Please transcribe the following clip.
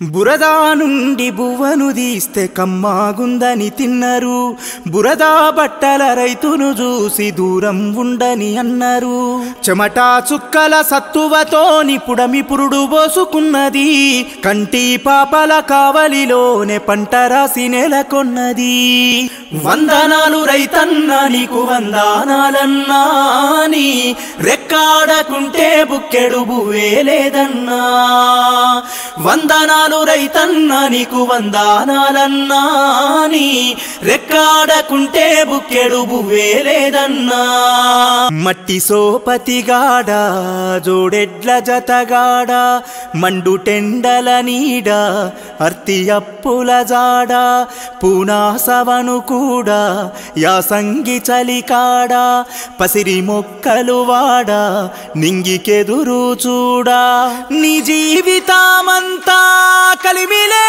బురదా నుండి బువ్వను తీస్తే కమ్మాగుందని తిన్నరు. బురదా బట్టల రైతును చూసి దూరం ఉండని అన్నారు. చెమటా చుక్కల సత్తువతోని పుడమి పురుడు పోసుకున్నది. కంటి పాపల కావలిలోనే పంట రాసి నెలకొన్నది. వందనాలు రైతన్నా నీకు వందనాలన్నా, నీ రెక్కాడకుంటే బుక్కెడు బువ్వే లేదన్నా. వందనాలు రైతన్నా నీకు వందనాలన్నా, నీ రెక్కాడకుంటే బుక్కెడు బువ్వే లేదన్నా. మట్టి సోపతిగాడ జోడెడ్ల జతగాడ, మండు టెండల నీడ అర్తి అప్పుల జాడ, పూనాసవను కూడా యాసంగి చలికాడ, పసిరి మొక్కలు వాడ నింగికెదురు చూడా. నీ జీవితమంతా కలిమిలే